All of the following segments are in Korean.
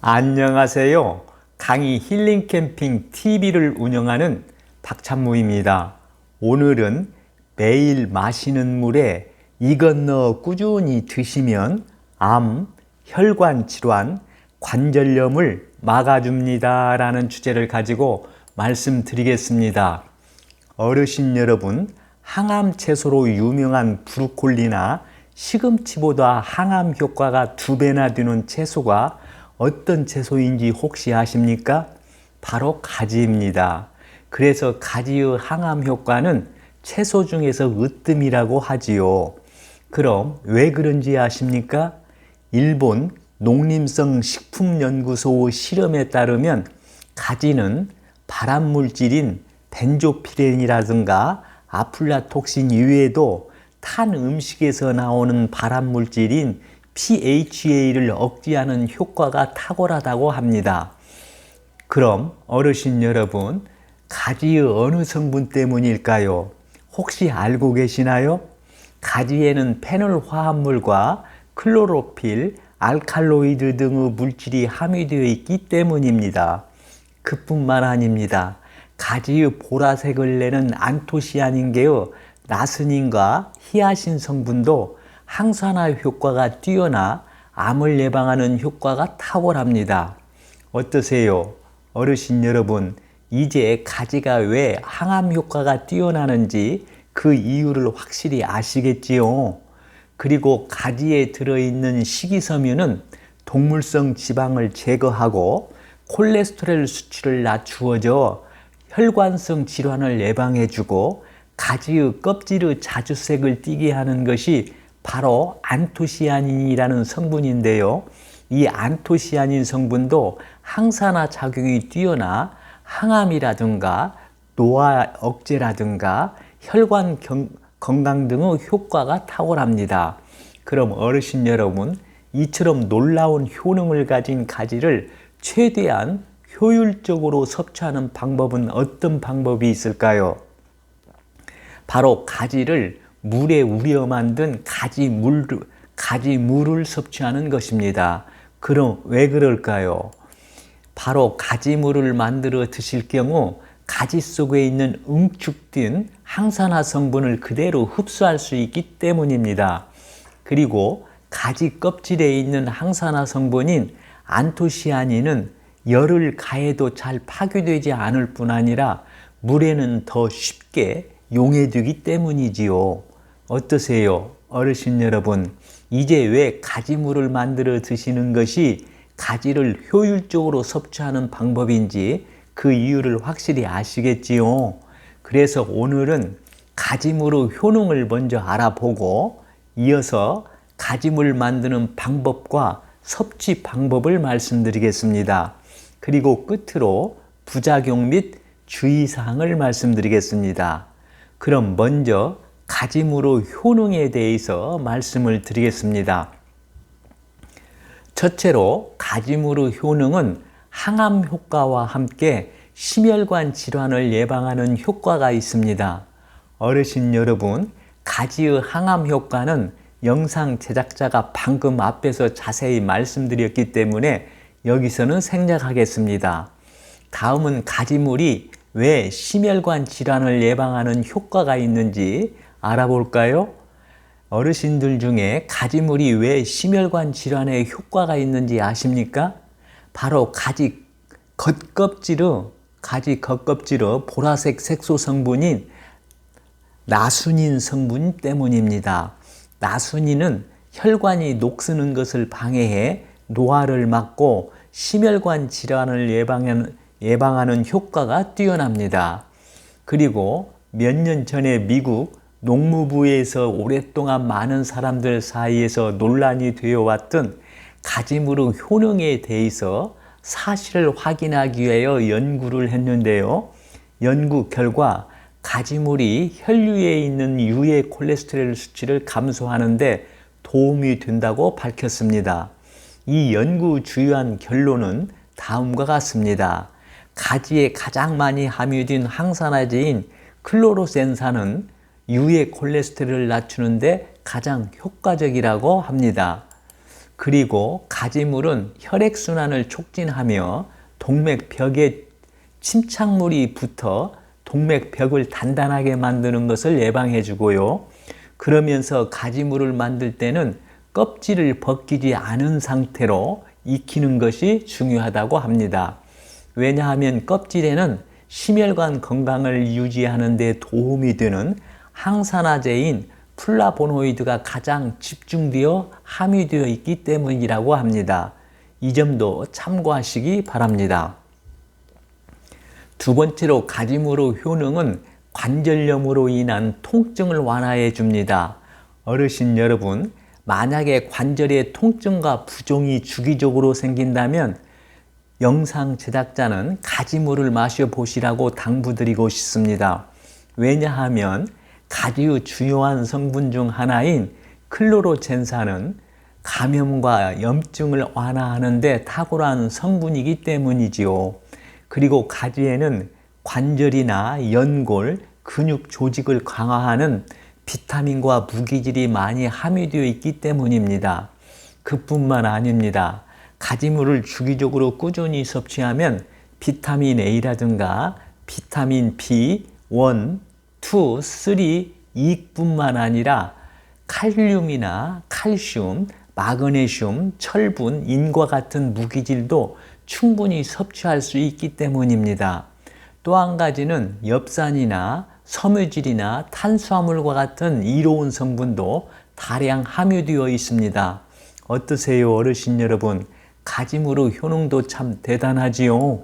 안녕하세요. 강의 힐링 캠핑 TV를 운영하는 박찬무입니다. 오늘은 매일 마시는 물에 이것 넣어 꾸준히 드시면 암, 혈관 질환, 관절염을 막아줍니다 라는 주제를 가지고 말씀드리겠습니다. 어르신 여러분, 항암 채소로 유명한 브로콜리나 시금치보다 항암 효과가 2배나 되는 채소가 어떤 채소인지 혹시 아십니까? 바로 가지입니다. 그래서 가지의 항암 효과는 채소 중에서 으뜸이라고 하지요. 그럼 왜 그런지 아십니까? 일본 농림성식품연구소 실험에 따르면 가지는 발암물질인 벤조피렌이라든가 아플라톡신 이외에도 탄 음식에서 나오는 발암물질인 PHA를 억제하는 효과가 탁월하다고 합니다. 그럼 어르신 여러분, 가지의 어느 성분 때문일까요? 혹시 알고 계시나요? 가지에는 페놀 화합물과 클로로필, 알칼로이드 등의 물질이 함유되어 있기 때문입니다. 그뿐만 아닙니다. 가지의 보라색을 내는 안토시아닌계의 나스닌과 히아신 성분도 항산화 효과가 뛰어나 암을 예방하는 효과가 탁월합니다. 어떠세요? 어르신 여러분, 이제 가지가 왜 항암 효과가 뛰어나는지 그 이유를 확실히 아시겠지요? 그리고 가지에 들어있는 식이섬유는 동물성 지방을 제거하고 콜레스테롤 수치를 낮추어줘 혈관성 질환을 예방해주고 가지의 껍질의 자주색을 띠게 하는 것이 바로 안토시아닌이라는 성분인데요. 이 안토시아닌 성분도 항산화 작용이 뛰어나 항암이라든가 노화 억제라든가 혈관 건강 등의 효과가 탁월합니다. 그럼 어르신 여러분, 이처럼 놀라운 효능을 가진 가지를 최대한 효율적으로 섭취하는 방법은 어떤 방법이 있을까요? 바로 가지를 물에 우려 만든 가지물을 섭취하는 것입니다. 그럼 왜 그럴까요? 바로 가지물을 만들어 드실 경우 가지 속에 있는 응축된 항산화 성분을 그대로 흡수할 수 있기 때문입니다. 그리고 가지 껍질에 있는 항산화 성분인 안토시아닌은 열을 가해도 잘 파괴되지 않을 뿐 아니라 물에는 더 쉽게 용해되기 때문이지요. 어떠세요? 어르신 여러분, 이제 왜 가지물을 만들어 드시는 것이 가지를 효율적으로 섭취하는 방법인지 그 이유를 확실히 아시겠지요? 그래서 오늘은 가지물의 효능을 먼저 알아보고 이어서 가지물 만드는 방법과 섭취 방법을 말씀드리겠습니다. 그리고 끝으로 부작용 및 주의사항을 말씀드리겠습니다. 그럼 먼저 가지물의 효능에 대해서 말씀을 드리겠습니다. 첫째로 가지물의 효능은 항암 효과와 함께 심혈관 질환을 예방하는 효과가 있습니다. 어르신 여러분, 가지의 항암 효과는 영상 제작자가 방금 앞에서 자세히 말씀드렸기 때문에 여기서는 생략하겠습니다. 다음은 가지물이 왜 심혈관 질환을 예방하는 효과가 있는지 알아볼까요? 어르신들 중에 가지물이 왜 심혈관 질환에 효과가 있는지 아십니까? 바로 가지 겉껍질의 보라색 색소 성분인 나수닌 성분 때문입니다. 나수닌은 혈관이 녹쓰는 것을 방해해 노화를 막고 심혈관 질환을 예방하는 효과가 뛰어납니다. 그리고 몇 년 전에 미국 농무부에서 오랫동안 많은 사람들 사이에서 논란이 되어 왔던 가지물의 효능에 대해서 사실을 확인하기 위하여 연구를 했는데요. 연구 결과 가지물이 혈류에 있는 유해 콜레스테롤 수치를 감소하는 데 도움이 된다고 밝혔습니다. 이 연구 주요한 결론은 다음과 같습니다. 가지에 가장 많이 함유된 항산화제인 클로로센산은 유해 콜레스테롤을 낮추는 데 가장 효과적이라고 합니다. 그리고 가지물은 혈액순환을 촉진하며 동맥벽에 침착물이 붙어 동맥벽을 단단하게 만드는 것을 예방해 주고요. 그러면서 가지물을 만들 때는 껍질을 벗기지 않은 상태로 익히는 것이 중요하다고 합니다. 왜냐하면 껍질에는 심혈관 건강을 유지하는 데 도움이 되는 항산화제인 플라보노이드가 가장 집중되어 함유되어 있기 때문이라고 합니다. 이 점도 참고하시기 바랍니다. 두 번째로 가지무의 효능은 관절염으로 인한 통증을 완화해 줍니다. 어르신 여러분, 만약에 관절에 통증과 부종이 주기적으로 생긴다면 영상 제작자는 가지물을 마셔보시라고 당부드리고 싶습니다. 왜냐하면 가지의 중요한 성분 중 하나인 클로로젠산은 감염과 염증을 완화하는 데 탁월한 성분이기 때문이지요. 그리고 가지에는 관절이나 연골, 근육 조직을 강화하는 비타민과 무기질이 많이 함유되어 있기 때문입니다. 그뿐만 아닙니다. 가지물을 주기적으로 꾸준히 섭취하면 비타민 A라든가 비타민 B, 1, 2, 3, 2뿐만 아니라 칼륨이나 칼슘, 마그네슘, 철분, 인과 같은 무기질도 충분히 섭취할 수 있기 때문입니다. 또 한 가지는 엽산이나 섬유질이나 탄수화물과 같은 이로운 성분도 다량 함유되어 있습니다. 어떠세요, 어르신 여러분? 가지물의 효능도 참 대단하지요.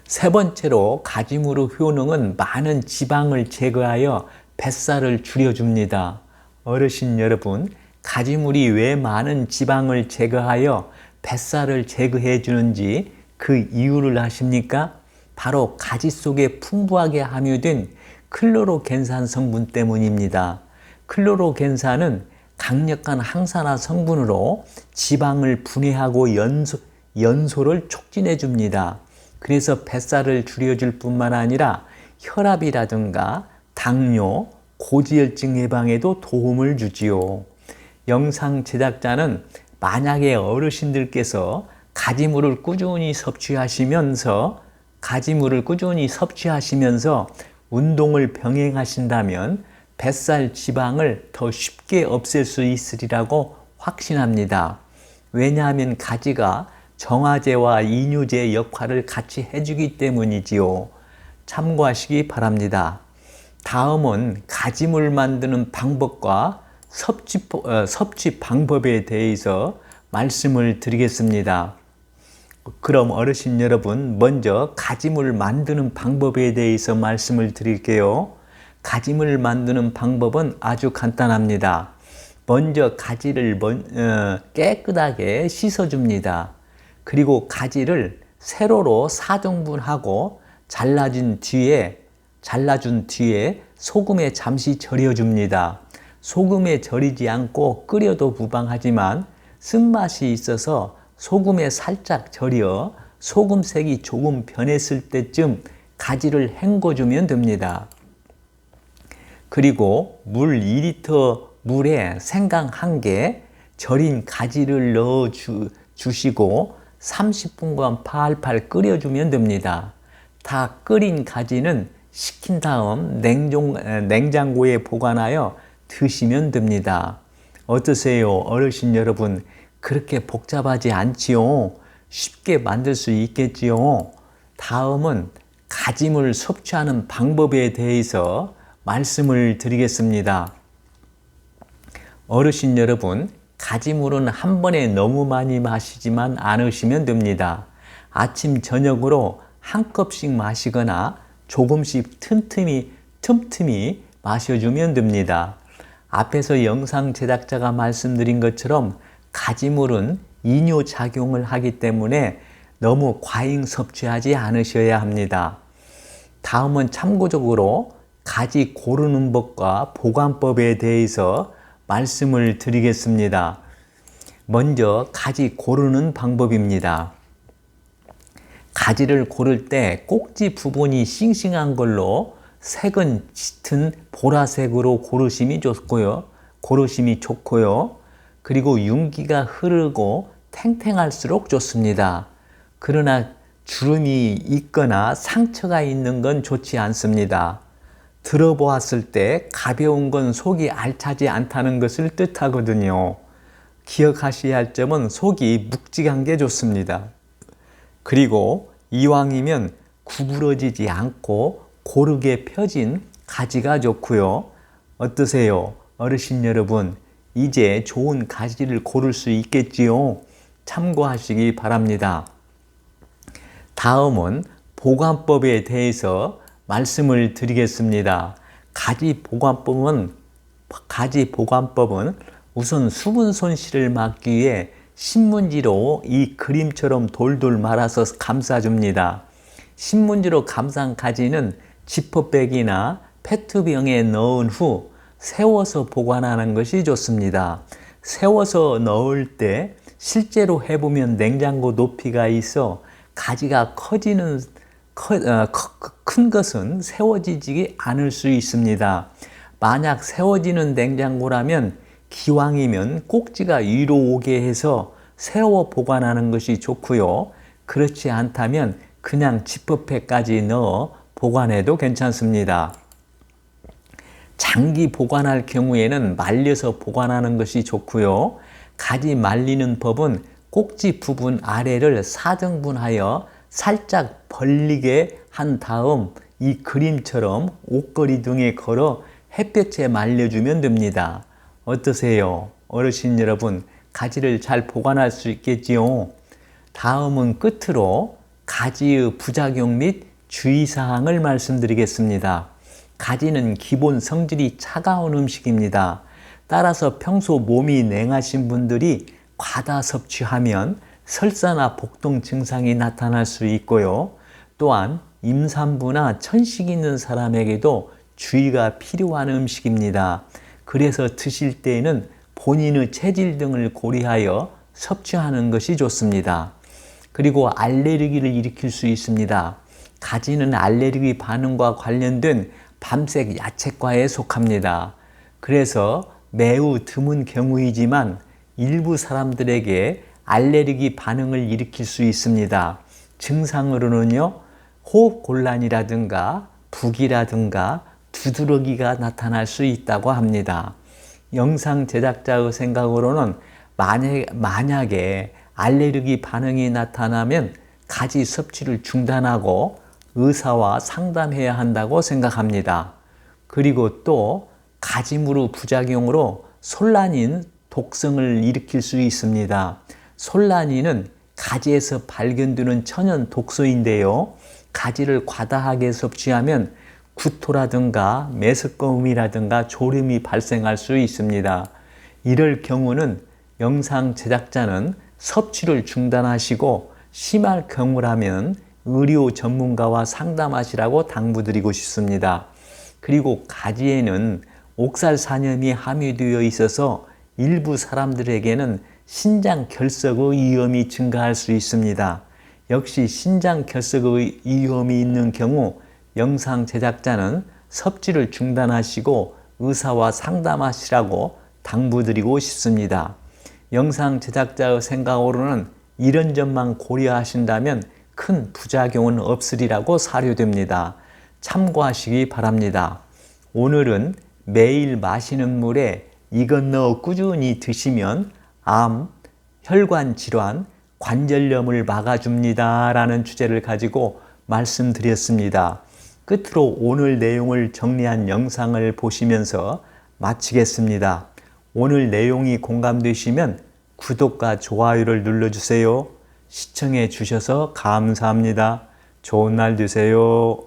세 번째로 가지물의 효능은 많은 지방을 제거하여 뱃살을 줄여줍니다. 어르신 여러분, 가지물이 왜 많은 지방을 제거하여 뱃살을 제거해 주는지 그 이유를 아십니까? 바로 가지 속에 풍부하게 함유된 클로로겐산 성분 때문입니다. 클로로겐산은 강력한 항산화 성분으로 지방을 분해하고 연소를 촉진해 줍니다. 그래서 뱃살을 줄여줄 뿐만 아니라 혈압이라든가 당뇨, 고지혈증 예방에도 도움을 주지요. 영상 제작자는 만약에 어르신들께서 가지물을 꾸준히 섭취하시면서 운동을 병행하신다면 뱃살 지방을 더 쉽게 없앨 수 있으리라고 확신합니다. 왜냐하면 가지가 정화제와 이뇨제 역할을 같이 해주기 때문이지요. 참고하시기 바랍니다. 다음은 가지물 만드는 방법과 섭취 방법에 대해서 말씀을 드리겠습니다. 그럼 어르신 여러분, 먼저 가지물 만드는 방법에 대해서 말씀을 드릴게요. 가지물 만드는 방법은 아주 간단합니다. 먼저 가지를 깨끗하게 씻어줍니다. 그리고 가지를 세로로 4등분하고 잘라준 뒤에 소금에 잠시 절여줍니다. 소금에 절이지 않고 끓여도 무방하지만 쓴맛이 있어서 소금에 살짝 절여 소금색이 조금 변했을 때쯤 가지를 헹궈주면 됩니다. 그리고 물 2리터 물에 생강 1개, 절인 가지를 넣어 주시고 30분간 팔팔 끓여주면 됩니다. 다 끓인 가지는 식힌 다음 냉장고에 보관하여 드시면 됩니다. 어떠세요, 어르신 여러분? 그렇게 복잡하지 않지요? 쉽게 만들 수 있겠지요? 다음은 가지물 섭취하는 방법에 대해서 말씀을 드리겠습니다. 어르신 여러분, 가지물은 한 번에 너무 많이 마시지만 않으시면 됩니다. 아침, 저녁으로 한 컵씩 마시거나 조금씩 틈틈이 마셔주면 됩니다. 앞에서 영상 제작자가 말씀드린 것처럼 가지물은 이뇨작용을 하기 때문에 너무 과잉 섭취하지 않으셔야 합니다. 다음은 참고적으로 가지 고르는 법과 보관법에 대해서 말씀을 드리겠습니다. 먼저 가지 고르는 방법입니다. 가지를 고를 때 꼭지 부분이 싱싱한 걸로 색은 짙은 보라색으로 고르심이 좋고요. 그리고 윤기가 흐르고 탱탱할수록 좋습니다. 그러나 주름이 있거나 상처가 있는 건 좋지 않습니다. 들어보았을 때 가벼운 건 속이 알차지 않다는 것을 뜻하거든요. 기억하셔야 할 점은 속이 묵직한 게 좋습니다. 그리고 이왕이면 구부러지지 않고 고르게 펴진 가지가 좋고요. 어떠세요? 어르신 여러분, 이제 좋은 가지를 고를 수 있겠지요? 참고하시기 바랍니다. 다음은 보관법에 대해서 말씀을 드리겠습니다. 가지 보관법은 우선 수분 손실을 막기 위해 신문지로 이 그림처럼 돌돌 말아서 감싸줍니다. 신문지로 감싼 가지는 지퍼백이나 페트병에 넣은 후 세워서 보관하는 것이 좋습니다. 세워서 넣을 때 실제로 해보면 냉장고 높이가 있어 가지가 큰 것은 세워지지 않을 수 있습니다. 만약 세워지는 냉장고라면 기왕이면 꼭지가 위로 오게 해서 세워 보관하는 것이 좋고요. 그렇지 않다면 그냥 지퍼백까지 넣어 보관해도 괜찮습니다. 장기 보관할 경우에는 말려서 보관하는 것이 좋고요. 가지 말리는 법은 꼭지 부분 아래를 4등분하여 살짝 벌리게 한 다음 이 그림처럼 옷걸이 등에 걸어 햇볕에 말려주면 됩니다. 어떠세요? 어르신 여러분, 가지를 잘 보관할 수 있겠지요? 다음은 끝으로 가지의 부작용 및 주의사항을 말씀드리겠습니다. 가지는 기본 성질이 차가운 음식입니다. 따라서 평소 몸이 냉하신 분들이 과다 섭취하면 설사나 복통 증상이 나타날 수 있고요. 또한 임산부나 천식 있는 사람에게도 주의가 필요한 음식입니다. 그래서 드실 때에는 본인의 체질 등을 고려하여 섭취하는 것이 좋습니다. 그리고 알레르기를 일으킬 수 있습니다. 가지는 알레르기 반응과 관련된 밤색 야채과에 속합니다. 그래서 매우 드문 경우이지만 일부 사람들에게 알레르기 반응을 일으킬 수 있습니다. 증상으로는요, 호흡곤란이라든가 부기라든가 두드러기가 나타날 수 있다고 합니다. 영상 제작자의 생각으로는 만약에 알레르기 반응이 나타나면 가지 섭취를 중단하고 의사와 상담해야 한다고 생각합니다. 그리고 또 가지무르 부작용으로 솔라닌 독성을 일으킬 수 있습니다. 솔라닌은 가지에서 발견되는 천연 독소인데요. 가지를 과다하게 섭취하면 구토라든가 메스꺼움이라든가 졸음이 발생할 수 있습니다. 이럴 경우는 영상 제작자는 섭취를 중단하시고 심할 경우라면 의료 전문가와 상담하시라고 당부드리고 싶습니다. 그리고 가지에는 옥살산염이 함유되어 있어서 일부 사람들에게는 신장 결석의 위험이 증가할 수 있습니다. 역시 신장 결석의 위험이 있는 경우 영상 제작자는 섭취를 중단하시고 의사와 상담하시라고 당부드리고 싶습니다. 영상 제작자의 생각으로는 이런 점만 고려하신다면 큰 부작용은 없으리라고 사료됩니다. 참고하시기 바랍니다. 오늘은 매일 마시는 물에 이것 넣어 꾸준히 드시면 암, 혈관 질환, 관절염을 막아줍니다 라는 주제를 가지고 말씀드렸습니다. 끝으로 오늘 내용을 정리한 영상을 보시면서 마치겠습니다. 오늘 내용이 공감되시면 구독과 좋아요를 눌러주세요. 시청해 주셔서 감사합니다. 좋은 날 되세요.